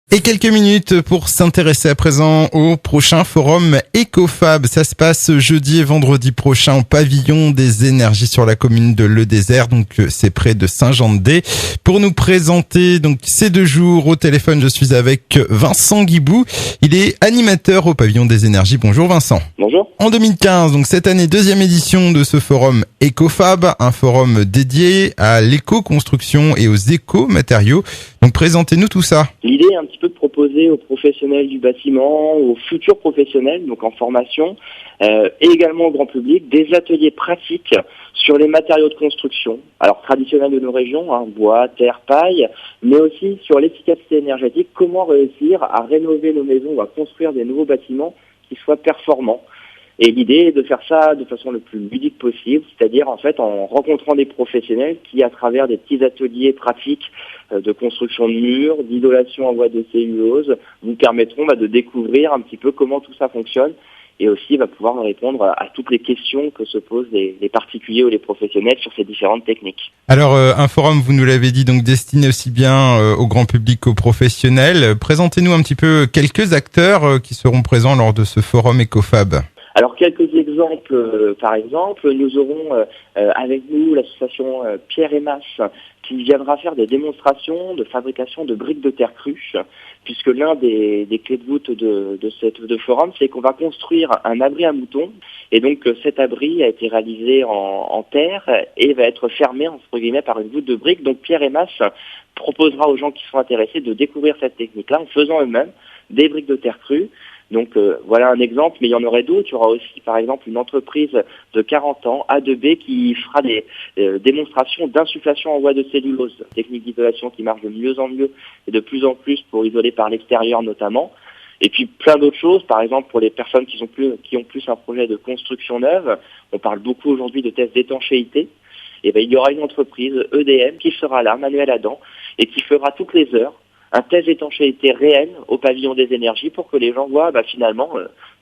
Et quelques minutes pour s'intéresser à présent au prochain forum EcoFab. Ça se passe jeudi et vendredi prochain au pavillon des énergies sur la commune de Le Désert. Donc c'est près de Saint-Jean-de-Dé. Pour nous présenter donc ces 2 jours au téléphone, je suis avec Vincent Guibou. Il est animateur au pavillon des énergies. Bonjour Vincent. Bonjour. En 2015, donc cette année, 2e édition de ce forum EcoFab, un forum dédié à l'éco-construction et aux éco-matériaux. Donc présentez-nous tout ça. L'idée est un petit peu de proposer aux professionnels du bâtiment, aux futurs professionnels, donc en formation, et également au grand public, des ateliers pratiques sur les matériaux de construction, alors traditionnels de nos régions, bois, terre, paille, mais aussi sur l'efficacité énergétique, comment réussir à rénover nos maisons ou à construire des nouveaux bâtiments qui soient performants. Et l'idée est de faire ça de façon le plus ludique possible, c'est-à-dire en fait en rencontrant des professionnels qui, à travers des petits ateliers pratiques de construction de murs, d'isolation en bois de cellulose, vous permettront de découvrir un petit peu comment tout ça fonctionne et aussi va pouvoir répondre à toutes les questions que se posent les particuliers ou les professionnels sur ces différentes techniques. Alors un forum, vous nous l'avez dit, donc destiné aussi bien au grand public qu'aux professionnels. Présentez-nous un petit peu quelques acteurs qui seront présents lors de ce forum EcoFab. Alors quelques exemples, par exemple, nous aurons avec nous l'association Pierre et Masse qui viendra faire des démonstrations de fabrication de briques de terre crue, puisque l'un des clés de voûte de forum, c'est qu'on va construire un abri à moutons, et donc cet abri a été réalisé en terre et va être fermé entre guillemets par une voûte de briques. Donc Pierre et Masse proposera aux gens qui sont intéressés de découvrir cette technique-là en faisant eux-mêmes des briques de terre crue. Donc voilà un exemple, mais il y en aurait d'autres. Il y aura aussi par exemple une entreprise de 40 ans, A2B, qui fera des démonstrations d'insufflation en bois de cellulose, technique d'isolation qui marche de mieux en mieux et de plus en plus pour isoler par l'extérieur notamment. Et puis plein d'autres choses, par exemple pour les personnes qui ont plus un projet de construction neuve, on parle beaucoup aujourd'hui de tests d'étanchéité. Et il y aura une entreprise, EDM, qui sera là, Manuel Adam, et qui fera toutes les heures un test d'étanchéité réel au pavillon des énergies pour que les gens voient finalement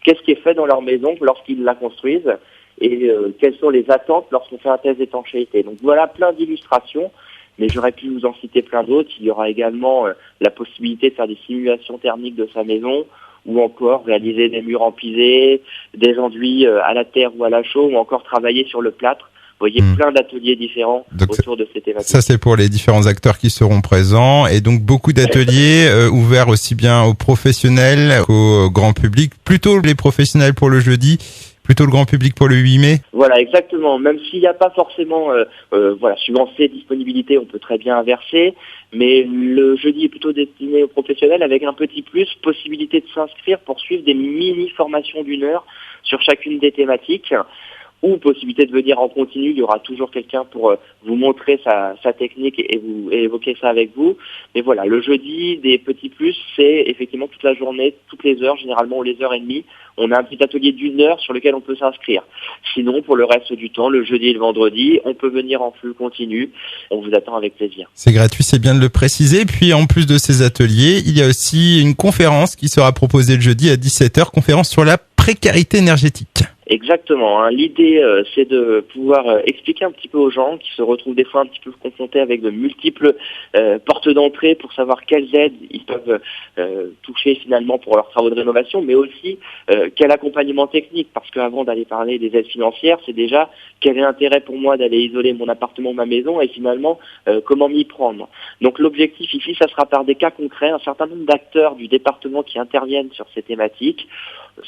qu'est-ce qui est fait dans leur maison lorsqu'ils la construisent et quelles sont les attentes lorsqu'on fait un test d'étanchéité. Donc voilà plein d'illustrations, mais j'aurais pu vous en citer plein d'autres. Il y aura également la possibilité de faire des simulations thermiques de sa maison, ou encore réaliser des murs empisés, des enduits à la terre ou à la chaux, ou encore travailler sur le plâtre. Vous voyez plein d'ateliers différents autour de ces thématiques. Ça, c'est pour les différents acteurs qui seront présents. Et donc, beaucoup d'ateliers ouverts aussi bien aux professionnels qu'au grand public. Plutôt les professionnels pour le jeudi, plutôt le grand public pour le 8 mai. Voilà, exactement. Même s'il n'y a pas forcément, suivant ses disponibilités, on peut très bien inverser. Mais le jeudi est plutôt destiné aux professionnels avec un petit plus, possibilité de s'inscrire pour suivre des mini-formations d'1 heure sur chacune des thématiques. Ou possibilité de venir en continu, il y aura toujours quelqu'un pour vous montrer sa technique et évoquer ça avec vous. Mais voilà, le jeudi, des petits plus, c'est effectivement toute la journée, toutes les heures, généralement les heures et demie. On a un petit atelier d'1 heure sur lequel on peut s'inscrire. Sinon, pour le reste du temps, le jeudi et le vendredi, on peut venir en flux continu. On vous attend avec plaisir. C'est gratuit, c'est bien de le préciser. Puis en plus de ces ateliers, il y a aussi une conférence qui sera proposée le jeudi à 17h, conférence sur la précarité énergétique. Exactement. L'idée, c'est de pouvoir expliquer un petit peu aux gens qui se retrouvent des fois un petit peu confrontés avec de multiples portes d'entrée pour savoir quelles aides ils peuvent toucher finalement pour leurs travaux de rénovation, mais aussi quel accompagnement technique. Parce qu'avant d'aller parler des aides financières, c'est déjà quel est l'intérêt pour moi d'aller isoler mon appartement ou ma maison et finalement comment m'y prendre. Donc l'objectif ici, ça sera par des cas concrets, un certain nombre d'acteurs du département qui interviennent sur ces thématiques.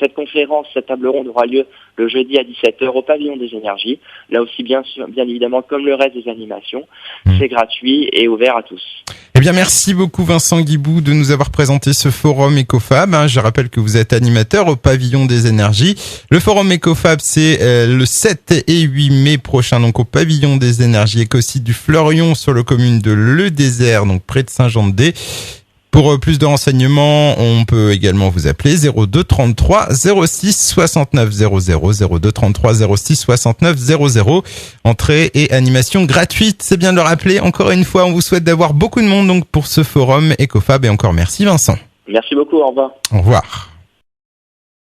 Cette conférence, cette table ronde aura lieu le jeudi à 17h au pavillon des énergies. Là aussi, bien évidemment, comme le reste des animations, c'est gratuit et ouvert à tous. Eh bien, merci beaucoup Vincent Guibou de nous avoir présenté ce forum EcoFab. Je rappelle que vous êtes animateur au pavillon des énergies. Le forum EcoFab, c'est le 7 et 8 mai prochain, donc au pavillon des énergies écosite du Fleurion sur la commune de Le Désert, donc près de Saint-Jean-de-Dé. Pour plus de renseignements, on peut également vous appeler 02 33 06 69 00 02 33 06 69 00. Entrée et animation gratuite, c'est bien de le rappeler. Encore une fois, on vous souhaite d'avoir beaucoup de monde donc pour ce forum EcoFab et encore merci Vincent. Merci beaucoup, au revoir. Au revoir.